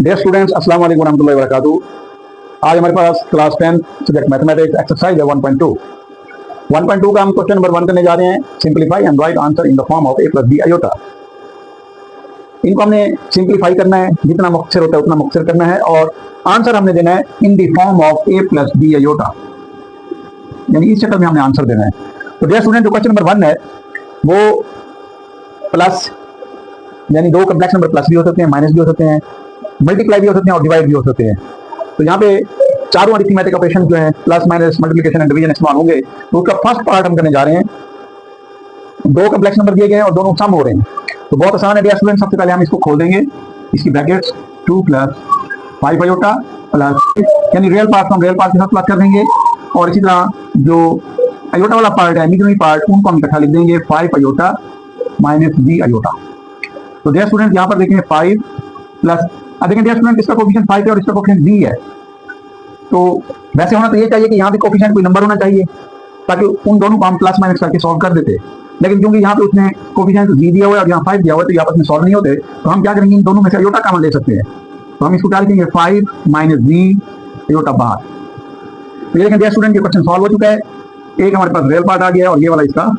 Dear students, अस्सलाम वालेकुम रहमतुल्लाहि व बरकातुहू। आज हमारे पास क्लास 10 सब्जेक्ट मैथमेटिक्स एक्सरसाइज है 1.2। 1.2 का हम क्वेश्चन नंबर 1 करने जा रहे हैं। Simplify and right answer in the form of a plus b iota. इनको हमने सिंपलीफाई करना है, जितना मुख्तसर होता है उतना मुख्तसर करना है, और आंसर हमने देना है in the form of a plus b iota, यानी इस शक्ल में हमने आंसर देना है। तो डियर स्टूडेंट, जो क्वेश्चन नंबर 1 है वो प्लस, यानी दो कम्प्लेक्स नंबर प्लस भी हो सकते हैं, माइनस भी हो सकते हैं, मल्टीप्लाई भी हो सकते हैं और डिवाइड भी हो सकते हैं। तो यहाँ पे चारों अरिथमेटिक ऑपरेशन जो है plus minus multiplication and division इस्तेमाल होंगे। तो उसका फर्स्ट पार्ट हम करने जा रहे हैं। दो कम्प्लेक्स नंबर दिए गए हैं और दोनों सम हो रहे हैं, तो बहुत आसान है डियर स्टूडेंट। सबसे पहले हम इसको खोल देंगे, इसकी ब्रैकेट्स 2 प्लस 5 आयोटा प्लस, यानी रियल पार्ट को हम रियल पार्ट के साथ प्लस कर देंगे, और इसी तरह जो आयोटा वाला पार्ट है, इमेजिनरी पार्ट, उनको हम इकट्ठा लिख देंगे 5 आयोटा माइनस b आयोटा। तो डियर स्टूडेंट यहाँ पर देखें 5 प्लस, देखें डियर स्टूडेंट इसका कोफिशिएंट 5 है और इसका कोफिशिएंट b है। तो वैसे होना तो ये चाहिए कि यहाँ पे कोफिशिएंट कोई नंबर होना चाहिए, ताकि उन दोनों को हम प्लस माइनस करके सॉल्व कर देते। लेकिन क्योंकि यहाँ पे उसने कोफिशिएंट b दिया हुआ है और यहाँ 5 दिया हुआ है, तो ये आपस में सॉल्व नहीं होते। तो हम क्या करेंगे, इन दोनों में से आयोटा कॉमन ले सकते हैं। तो हम इसको क्या लिखेंगे 5 माइनस b आयोटा बाहर। तो ये देखें डियर स्टूडेंट, ये क्वेश्चन सॉल्व हो चुका है। एक हमारे पास रियल पार्ट आ गया है और ये वाला इसका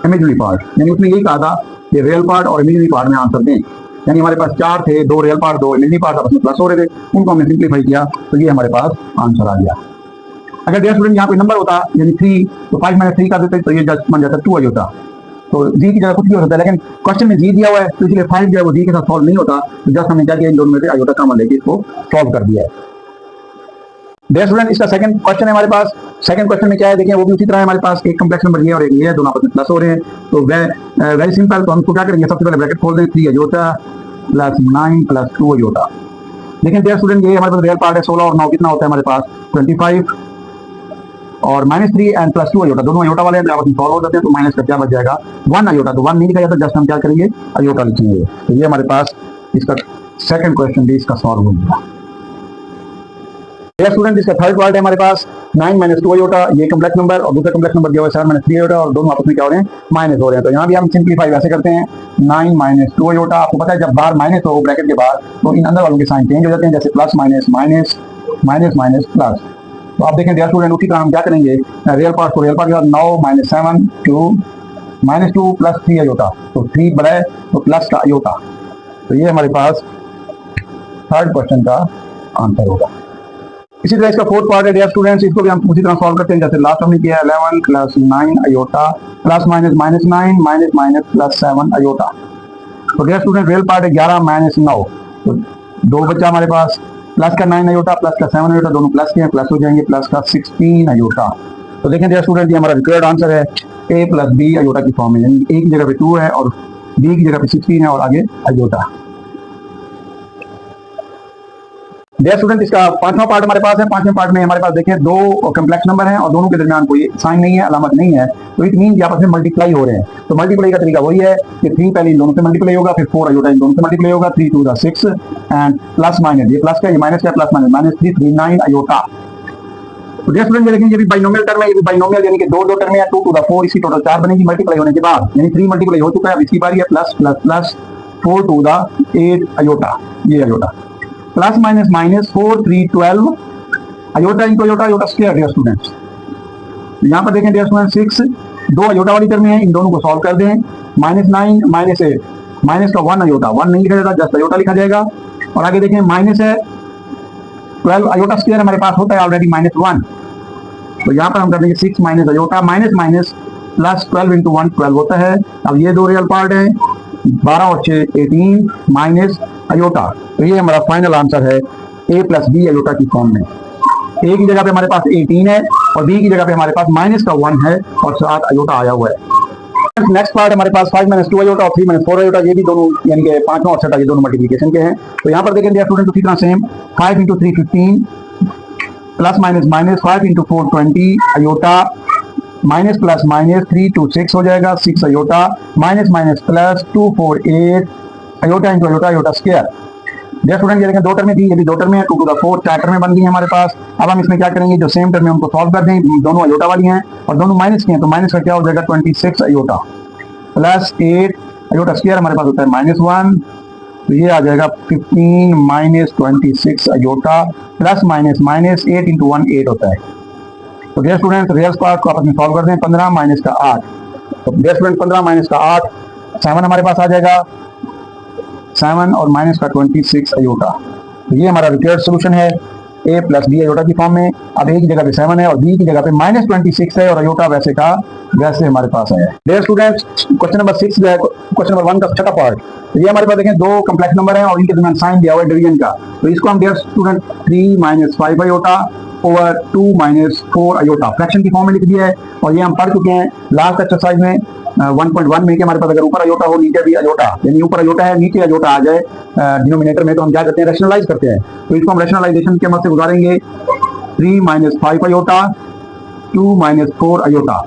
इमेजिनरी पार्ट, यानी उसने यही कहा था कि रियल पार्ट और इमेजिनरी पार्ट में आंसर दें। यानी हमारे पास 4 थे, 2 रियल पार्ट 2 इमेजिनरी पार्ट आपस में प्लस हो रहे थे, उनको हमने सिंपलीफाई किया, तो ये हमारे पास आंसर आ गया। अगर डियर स्टूडेंट यहाँ पे नंबर होता यानी 3, तो 5 माइनस 3 कर देते, तो ये जस्ट बन जाता 2 आयोटा। तो जी की जगह कुछ भी हो सकता है, लेकिन क्वेश्चन में जी दिया हुआ है, तो इसलिए 5 जो है वो जी के साथ सॉल्व नहीं होता। तो जस्ट हमने क्या किया, इन दोनों में से आयोटा कॉमन लेके इसको सॉल्व कर दिया है। डियर स्टूडेंट, इसका सेकंड क्वेश्चन है हमारे पास। सेकंड क्वेश्चन में क्या है, देखिए वो भी उसी तरह है। हमारे पास एक कम्प्लेक्स नंबर ये और एक ये है, दोनों आपस में प्लस हो रहे हैं। तो वेरी सिंपल, तो हम क्या करेंगे, सबसे पहले ब्रैकेट खोल दें, 3 आयोटा प्लस 9 प्लस 2 आयोटा। लेकिन डियर स्टूडेंट ये हमारे पास रियल पार्ट है, 16 और 9 कितना होता है हमारे पास 25, और माइनस 3 एंड प्लस 2 आयोटा, दोनों आयोटा वाले हैं, आपस में सॉल्व हो जाते हैं। तो माइनस का क्या बच जाएगा 1 आयोटा। तो 1 नहीं लिखा जाता, जस्ट हम क्या करेंगे आयोटा लिखेंगे। तो ये हमारे पास इसका सेकंड क्वेश्चन भी इसका सॉल्व हो गया। स्टूडेंट, इसका थर्ड पार्ट है हमारे पास 9 माइनस 2 आयोटा, ये कम्प्लेक्स नंबर, और दूसरा कम्प्लेक्स नंबर दिया हुआ है 7 माइनस 3 आयोटा, और दोनों आपस में क्या हो रहे हैं माइनस हो रहे हैं। तो यहाँ भी हम सिंपलीफाई वैसे करते हैं, 9 माइनस 2 आयोटा। आपको पता है जब बाहर माइनस हो ब्रैकेट के बाहर, तो इन अंदर वालों के साइन चेंज हो जाते हैं, जैसे plus minus minus minus minus plus. तो आप देखें डियर स्टूडेंट, उसी तरह हम क्या करेंगे, रियल पार्ट को रियल पार्ट के साथ 9 माइनस 7 2 माइनस 2 प्लस 3 आयोटा, तो 3 बड़ा है तो प्लस का आयोटा। तो ये हमारे पास थर्ड क्वेश्चन का आंसर होगा। इसी तरह इसका फोर्थ पार्ट है डियर स्टूडेंट्स, इसको भी हम उसी तरह सॉल्व करते हैं जैसे लास्ट हमने किया, 11 plus 9 iota plus minus minus 9 minus minus plus 7 iota. तो डियर स्टूडेंट रियल पार्ट है 11 माइनस 9, तो 2 बच्चा हमारे पास, प्लस का 9 आयोटा प्लस का 7 आयोटा, दोनों प्लस के हैं, प्लस हो जाएंगे, प्लस का 16 आयोटा। तो देखें डियर स्टूडेंट, ये हमारा रिक्वायर्ड आंसर है a प्लस b आयोटा की फॉर्म में, यानी a की जगह पे 2 है और b की जगह पे 16 है और आगे आयोटा। डियर स्टूडेंट, इसका पांचवा पार्ट हमारे पास है। पांचवें पार्ट में हमारे पास देखिए दो कम्प्लेक्स नंबर हैं और दोनों के दरमियान कोई साइन नहीं है, अलामत नहीं है, तो इट मीन आपस में मल्टीप्लाई हो रहे हैं। तो मल्टीप्लाई का तरीका वही है कि 3 पहले इन दोनों से मल्टीप्लाई होगा, फिर 4 आयोटा इन दोनों से मल्टीप्लाई होगा, 3 2 6 एंड प्लस माइनस, ये प्लस का ये माइनस का, प्लस माइनस माइनस 3 3 9 आयोटा। तो डियर स्टूडेंट, ये देखेंगे ये भी बाइनोमियल टर्म है, ये भी बाइनोमियल, यानी कि दो टर्म है, 2 to the 4, इसकी टोटल 4 बनेगी मल्टीप्लाई होने के बाद, यानी 3 मल्टीप्लाई हो चुका है। अब इसकी बारी है plus plus plus 4 to the 8 iota, ये iota, plus minus minus 4 3 12 iota into iota, iota square. Dear students, यहाँ पर देखें डियर स्टूडेंट 6 दो आयोटा वाली टर्म है, इन दोनों को सॉल्व कर दें, माइनस 9 माइनस 8, माइनस का 1 आयोटा, 1 नहीं लिखा जाता, जस्ट आयोटा लिखा जाएगा। और आगे देखें माइनस है 12 आयोटा स्क्वायर हमारे पास होता है ऑलरेडी माइनस 1, तो यहाँ पर हम कर देंगे 6 minus iota, minus minus plus 12 into 1 12 होता है। अब ये दो रियल पार्ट है, 12 और 6 18 माइनस आयोटा। तो ये हमारा फाइनल आंसर है a प्लस b आयोटा की फॉर्म में। a की जगह पे हमारे पास 18 है और b की जगह पे हमारे पास माइनस का 1 है और 7 आयोटा आया हुआ है। नेक्स्ट पार्ट हमारे पास 5 माइनस 2 आयोटा और 3 माइनस 4 आयोटा, ये भी दोनों यानी कि पांचवा और छठा ये दोनों मल्टीप्लिकेशन के हैं। तो यहाँ पर देखें डियर स्टूडेंट, उसी तरह same 5 into 3 15 plus minus minus 5 into 4 20 iota, minus plus minus 3 2 6 हो जाएगा, 6 iota, minus minus plus 2 4 8 iota into iota, iota square. Dear student, ये देखें दो टर्में थी, ये भी दो टर्में हैं, 2 to the 4 4 टर्में बन गई हमारे पास। अब हम इसमें क्या करेंगे, जो सेम टर्म है उनको सॉल्व कर दें, दोनों आयोटा वाली हैं और दोनों माइनस के हैं, तो माइनस का क्या हो जाएगा 26 आयोटा प्लस 8 आयोटा स्क्वायर हमारे पास होता है -1 तो ये आ जाएगा 15 minus 26 iota plus minus minus 8 into 1 8 होता है। तो डियर स्टूडेंट रियल पार्ट को आपस में सॉल्व कर दें। 15 माइनस का 8, तो डियर स्टूडेंट 15 माइनस का 8 7 हमारे पास आ जाएगा, 7 और माइनस का 26 अयोटा। तो ये हमारा रिक्वायर्ड सोल्यूशन है a प्लस बी अयोटा की फॉर्म में। अब a की जगह पे 7 है और b की जगह पे माइनस 26 है और अयोटा वैसे का वैसे हमारे पास है। डियर स्टूडेंट्स क्वेश्चन नंबर 6 जो है क्वेश्चन नंबर 1 का छठा पार्ट, तो ये हमारे पास देखें दो कम्प्लेक्स नंबर है और इनके दरमियान साइन दिया हुआ है डिवीजन का। तो इसको हम dear student 3 minus 5 iota over 2 minus 4 iota fraction की फॉर्म में लिख दिया है। और ये हम पढ़ चुके हैं लास्ट एक्सरसाइज में 1.1 में कि हमारे पास अगर ऊपर अयोटा हो नीचे भी अयोटा, यानी ऊपर अयोटा है नीचे अयोटा आ जाए डिनोमिनेटर में, तो हम क्या करते हैं रैशनलाइज करते हैं। तो इसको हम रैशनलाइजेशन के मदद से गुजारेंगे। 3 माइनस 5 अयोटा 2 माइनस 4 अयोटा।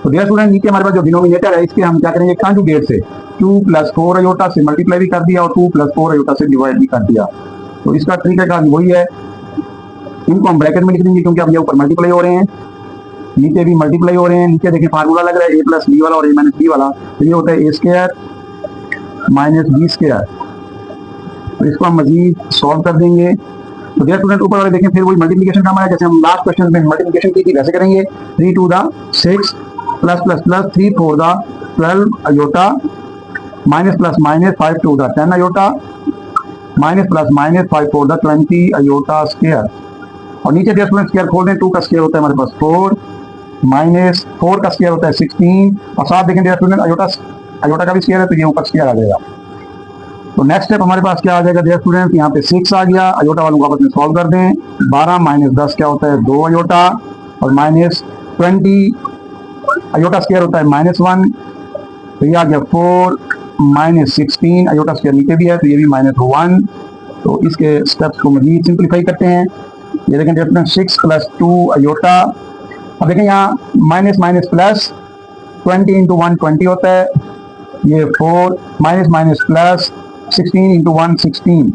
तो डियर स्टूडेंट नीचे हमारे पास जो डिनोमिनेटर है इसके हम क्या करेंगे कॉन्जुगेट से 2 प्लस 4 अयोटा से मल्टीप्लाई भी कर दिया और 2 प्लस 4 अयोटा से डिवाइड भी कर दिया। तो इसका तरीका वही है, इनको हम ब्रैकेट में लिख देंगे क्योंकि अब ये ऊपर मल्टीप्लाई हो रहे हैं नीचे भी मल्टीप्लाई हो रहे हैं। नीचे देखिए फार्मूला लग रहा है a प्लस बी वाला और a माइनस बी वाला, तो ये होता है a square minus B square. तो इसको हम मजीद सॉल्व कर देंगे। तो डियर स्टूडेंट ऊपर वाले देखें फिर वही मल्टीप्लिकेशन काम आया जैसे हम लास्ट क्वेश्चन में मल्टीप्लिकेशन की थी वैसे करेंगे। 3 two the 6 plus plus plus 3 four the 12 iota minus plus minus 5 two the 10 iota minus plus minus 5 four the 20 iota square. और नीचे डियर स्टूडेंट स्क्वायर खोल दें, 2 का स्क्वायर होता है हमारे पास 4 माइनस 4 का स्क्वायर होता है 16 और साथ देखें डियर स्टूडेंट अयोटा का भी स्क्वायर है तो ये ऊपर स्क्वायर आ जाएगा। तो नेक्स्ट स्टेप हमारे पास क्या आ जाएगा डियर स्टूडेंट, यहाँ पे 6 आ गया, अयोटा वालों को आपस में सॉल्व कर दें। 12 माइनस 10 क्या होता है 2 अयोटा और माइनस 20 अयोटा स्क्वायर होता है -1, तो ये आ गया 4 माइनस 16 अयोटा स्क्वायर नीचे भी है तो ये भी -1। तो इसके स्टेप्स को मजीद सिंप्लीफाई करते हैं। ये देखें डियर स्टूडेंट 6 प्लस 2 अयोटा। अब देखें यहाँ माइनस माइनस प्लस 20 इंटू 1 20 होता है, ये 4 माइनस माइनस प्लस 16 इंटू 1 16।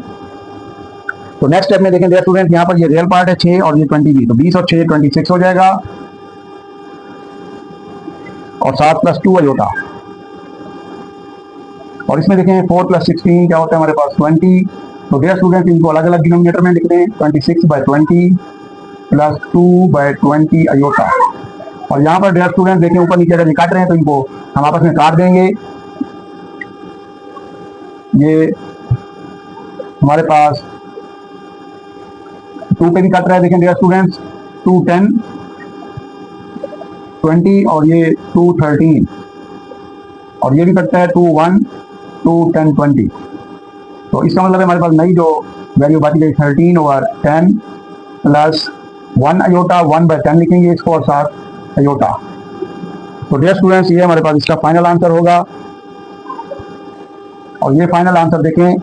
तो नेक्स्ट स्टेप में देखें डियर स्टूडेंट यहाँ पर ये रियल पार्ट है 6 और ये 20 भी, तो 20 और 6 26 हो जाएगा और 7 प्लस 2 अयोटा। और इसमें देखें 4 प्लस 16 क्या होता है हमारे पास 20। तो डियर स्टूडेंट इनको अलग अलग डिनोमिनेटर में लिख दें 26 बाई 20 प्लस 2 बाई 20 अयोटा। और यहाँ पर डियर स्टूडेंट देखें ऊपर नीचे अगर काट रहे हैं तो इनको हम आपस में काट देंगे। ये हमारे पास 2 पे भी कट रहा है, देखें डियर स्टूडेंट्स 2 10 20 और ये 2 13 और ये भी कटता है 2 1 2 10 20। तो इसका मतलब है हमारे पास नई जो वैल्यू बाकी गई 13 ओवर 10 प्लस 1 अयोटा 1 बाई 10 लिखेंगे इसको और 7 अयोटा। तो डियर स्टूडेंट्स ये हमारे पास इसका फाइनल आंसर होगा। और ये फाइनल आंसर देखें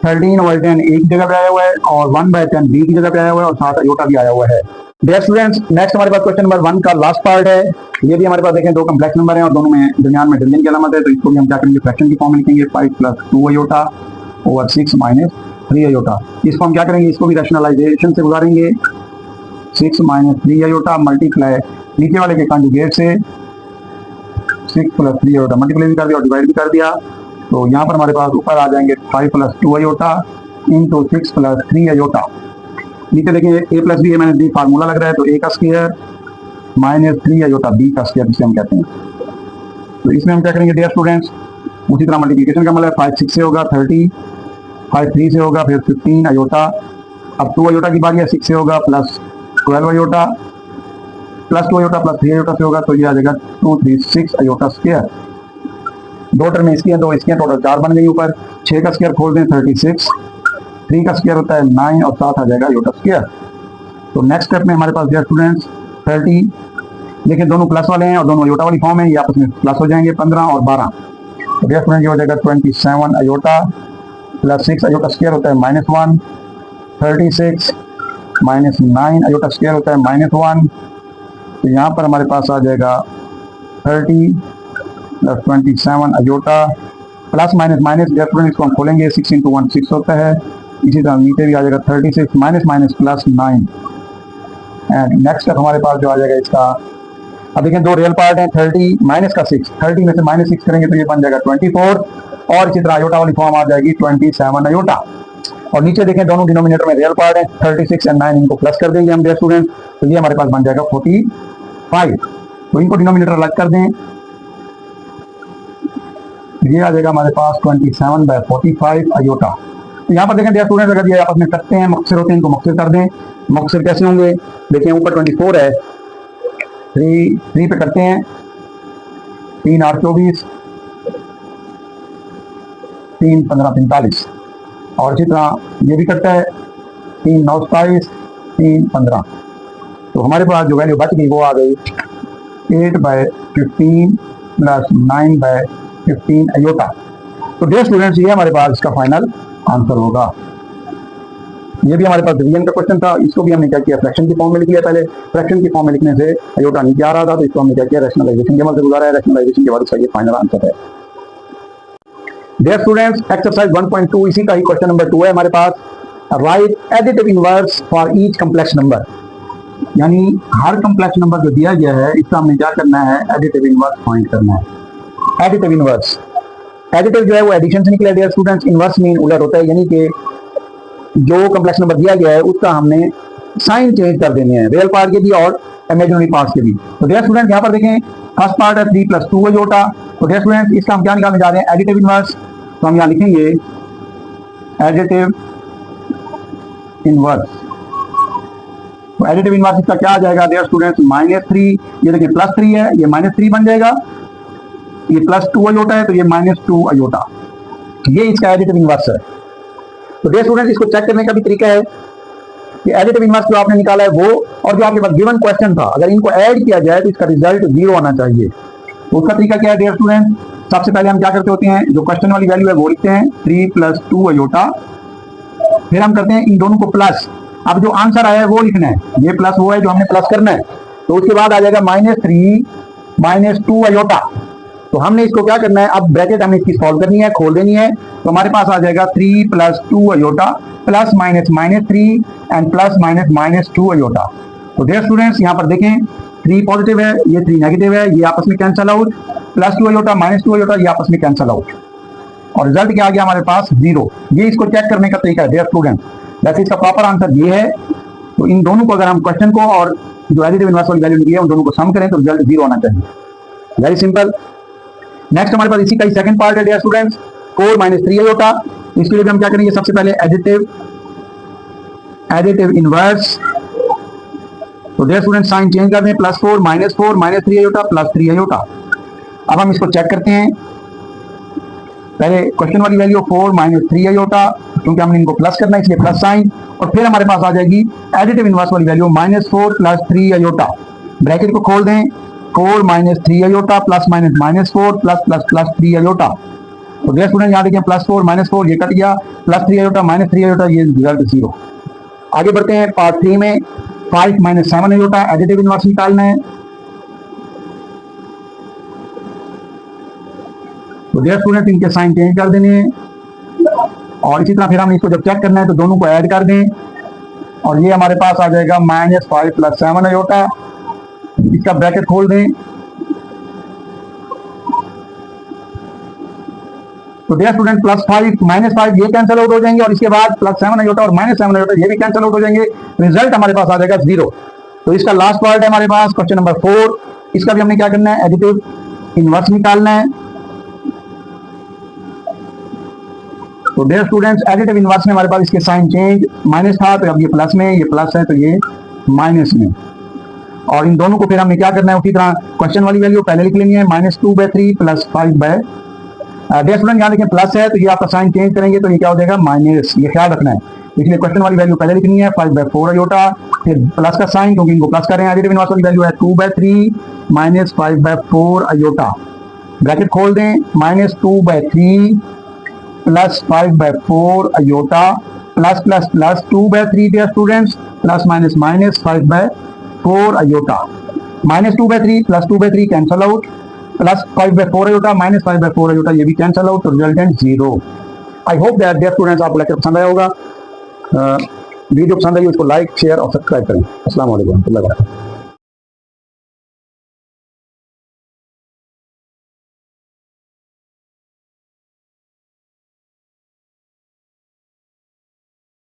13 ओवर 10 एक जगह पे आया हुआ है और 1 बाई 10 बी की जगह पे आया हुआ है और 7 अयोटा भी आया हुआ है। डियर स्टूडेंट्स नेक्स्ट हमारे पास क्वेश्चन नंबर 1 का लास्ट पार्ट है। ये भी हमारे पास देखें दो कम्प्लेक्स नंबर हैं और दोनों में दरमियान में डिवीजन की अलामत है, तो इसको भी हम क्या करेंगे फ्रैक्शन की फॉर्म में लिखेंगे 5 plus 2 iota over 6 minus 3 iota. इसको हम क्या करेंगे इसको भी रैशनलाइजेशन से गुजारेंगे 6 माइनस 3 अयोटा मल्टीप्लाई नीचे वाले के कॉन्जुगेट से 6 प्लस 3 अयोटा मल्टीप्लाई भी कर दिया और डिवाइड भी कर दिया। तो यहाँ पर हमारे पास ऊपर आ जाएंगे 5 plus 2 iota into 6 plus 3 iota. नीचे देखिए a plus B minus B formula लग रहा है, तो a का स्क्वायर माइनस 3 अयोटा b का स्क्वायर जिसे हम कहते हैं। तो इसमें हम क्या करेंगे डियर स्टूडेंट्स उसी तरह मल्टीप्लिकेशन का मतलब 5 6 से होगा 30, 5 3 से होगा फिर 15 अयोटा। अब 2 अयोटा की बारी है 6 से होगा plus 12 iota plus 2 iota plus 3 iota से होगा, तो ये आ जाएगा 236 अयोटा स्क्वायर। दो टर्म इसकी है, दो इसकी है, टोटल 4 बन गई। ऊपर 6 का स्क्वायर खोल दें 36, 3 का स्क्वायर होता है 9 और 7 आ जाएगा अयोटा स्क्वायर। तो नेक्स्ट स्टेप में हमारे पास डियर स्टूडेंट्स 30 देखिए दोनों प्लस वाले हैं और दोनों अयोटा वाली फॉर्म है, ये आपस में प्लस हो जाएंगे 15 और 12। तो डियर स्टूडेंट ये हो जाएगा 27 अयोटा प्लस 6 अयोटा स्क्वायर होता है -1, 36 माइनस 9 अयोटा स्क्वायर होता है -1। तो यहाँ पर हमारे पास आ जाएगा 30 plus 27 iota plus minus minus dear student इसको हम खोलेंगे 6 इंटू 1 6 होता है। इसी तरह नीचे भी आ जाएगा 36 minus minus plus 9। And next step हमारे पास जो आ जाएगा इसका, अब देखिए दो रियल पार्ट हैं 30 माइनस का 6, 30 में से -6 करेंगे तो ये बन जाएगा 24 और इसी तरह अयोटा वाली फॉर्म आ जाएगी 27 अयोटा। और नीचे देखें दोनों डिनोमिनेटर में रियल पार्ट है, 36 एंड 9 इनको प्लस कर देंगे हम डियर स्टूडेंट, तो ये हमारे पास बन जाएगा 45। तो इनको डिनोमिनेटर अलग कर दें, ये आ जाएगा हमारे पास 27/45 अयोटा। तो यहाँ पर देखें डियर स्टूडेंट, अगर ये आपस में कटते हैं, मुख्तसर होते हैं, इनको मुख्तसर कर दें। मुख्तसर कैसे होंगे, देखें ऊपर 24 है, 3 पे करते हैं, 3 8 24, 3 15 45, और इसी तरह ये भी करता है, 3 9 27, 3 15। तो हमारे पास जो वैल्यू बच गई वो आ गई 8/15 प्लस 9/15 अयोटा। तो डियर स्टूडेंट्स, ये हमारे पास इसका फाइनल आंसर होगा। ये भी हमारे पास डिवीजन का क्वेश्चन था, इसको भी हमने क्या किया, फ्रैक्शन की फॉर्म में लिख लिया। पहले फ्रैक्शन की फॉर्म में लिखने से अयोटा नीचे आ रहा था, तो इसको हमने क्या किया, रैशनलाइजेशन के अमल से गुजारा है। रैशनलाइजेशन के बाद इसका ये फाइनल आंसर है। डियर स्टूडेंट्स, एक्सरसाइज 1.2 इसी का ही क्वेश्चन नंबर 2 है हमारे पास। Right additive inverse for each complex number, यानी हर कम्प्लेक्स नंबर जो दिया गया है इसका हमने क्या करना है, एडिटिव इनवर्स फाइंड करना है। एडिटिव इनवर्स, एडिटिव जो है वो एडिशन से निकला डियर स्टूडेंट्स, इनवर्स मीन उलट होता है, यानी कि जो कम्प्लेक्स नंबर दिया गया है उसका हमने साइन चेंज कर देने हैं, रियल पार्ट के भी और इमेजिनरी पार्ट के भी। तो डियर स्टूडेंट यहाँ पर देखें, फर्स्ट पार्ट है 3 + 2 अयोटा। तो डियर स्टूडेंट इसका हम क्या निकालने जा रहे हैं, एडिटिव इनवर्स। तो हम यहाँ लिखेंगे एडिटिव इनवर्स। तो एडिटिव इनवर्स इसका क्या आ जाएगा डियर स्टूडेंट्स, -3, ये देखिए +3 है, ये -3 बन जाएगा, ये +2 अयोटा है तो ये -2 अयोटा, ये इसका एडिटिव इनवर्स है। तो डियर स्टूडेंट्स, इसको चेक करने का भी तरीका है कि एडिटिव इनवर्स जो आपने निकाला है वो और जो आपके पास गिवन क्वेश्चन था, अगर इनको ऐड किया जाए तो इसका रिजल्ट 0 आना चाहिए। तो उसका तरीका क्या है डियर स्टूडेंट, सबसे पहले हम क्या करते होते हैं, जो क्वेश्चन वाली वैल्यू है वो लिखते हैं 3 + 2 अयोटा, फिर हम करते हैं इन दोनों को प्लस। अब जो आंसर आया है वो लिखना है, ये प्लस वो है जो हमने प्लस करना है। तो उसके बाद आ जाएगा -3 - 2 अयोटा। तो हमने इसको क्या करना है, अब ब्रैकेट हमने इसकी सॉल्व करनी है, खोल देनी है। तो हमारे पास आ जाएगा 3 + 2 iota plus minus -3 and plus minus -2 iota. तो डियर स्टूडेंट्स यहाँ पर देखें, 3 पॉजिटिव है, ये 3 नेगेटिव है, ये आपस में कैंसल आउट, +2 अयोटा -2 अयोटा ये आपस में कैंसल आउट, और रिजल्ट क्या आ गया हमारे पास 0। ये इसको चेक करने का तरीका है डियर स्टूडेंट। वैसे इसका प्रॉपर आंसर ये है। तो इन दोनों को अगर हम क्वेश्चन को और जो एडिटिव इनवर्स वाली वैल्यू निकली है उन दोनों को सम करें तो रिजल्ट 0 आना चाहिए। Very simple. नेक्स्ट हमारे पास इसी का ही सेकंड पार्ट है डियर स्टूडेंट्स, 4 - 3 अयोटा। इसके लिए भी हम क्या करेंगे, सबसे पहले एडिटिव इनवर्स। तो डियर स्टूडेंट्स साइन चेंज कर दें, +4 -4 -3 अयोटा +3 अयोटा। अब हम इसको चेक करते हैं, पहले क्वेश्चन वाली वैल्यू 4 - 3 अयोटा, क्योंकि हमने इनको प्लस करना है इसलिए प्लस साइन, और फिर हमारे पास आ जाएगी एडिटिव इनवर्स वाली वैल्यू -4 + 3 अयोटा। ब्रैकेट को खोल दें, 4 - 3 iota plus minus -4 plus 3 iota. तो डियर स्टूडेंट यहाँ देखें, +4 -4 ये कट गया, +3 अयोटा -3 अयोटा, ये रिजल्ट 0। आगे बढ़ते हैं पार्ट 3 में, 5 - 7 अयोटा एडिटिव इनवर्स निकालना है। तो डियर स्टूडेंट इनके साइन चेंज कर देने हैं, और इसी तरह फिर हम इसको जब चेक करना है तो दोनों को ऐड कर दें, और ये हमारे पास आ जाएगा -5 + 7 अयोटा। इसका ब्रैकेट खोल दें। तो डियर स्टूडेंट +5 -5 ये कैंसिल आउट हो जाएंगे, और इसके बाद +7 अयोटा और -7 अयोटा ये भी कैंसिल आउट हो जाएंगे, रिजल्ट हमारे पास आ जाएगा 0। तो इसका लास्ट पार्ट है हमारे पास क्वेश्चन नंबर 4, इसका भी हमने क्या करना है, एडिटिव इनवर्स निकालना है। तो डियर स्टूडेंट्स एडिटिव इनवर्स में हमारे पास इसके साइन चेंज, माइनस था तो अब ये प्लस में, ये प्लस है तो ये माइनस में, और इन दोनों को फिर हमने क्या करना है, उसी तरह क्वेश्चन वाली वैल्यू पहले लिख लेनी है, -2/3 प्लस 5/। डियर स्टूडेंट यहाँ देखें प्लस है तो ये आपका साइन चेंज करेंगे तो ये क्या हो जाएगा माइनस, ये ख्याल रखना है। इसलिए क्वेश्चन वाली वैल्यू पहले लिखनी है 5/4 अयोटा, फिर प्लस का साइन, क्योंकि इनको प्लस कर रहे हैं। एडिटिव इनवर्स वाली वैल्यू है 2/3 माइनस 5/4 अयोटा। ब्रैकेट खोल दें, -2/3 plus 5/4 iota plus plus plus 2/3 dear students plus minus minus 5/4 iota. -2/3 plus 2/3 cancel out, plus 5/4 iota minus 5/4 iota ये भी कैंसल आउट, तो resultant 0। I hope that dear students आपको lecture पसंद आया होगा। वीडियो पसंद आई उसको लाइक शेयर और सब्सक्राइब करें। अस्सलाम वालेकुम।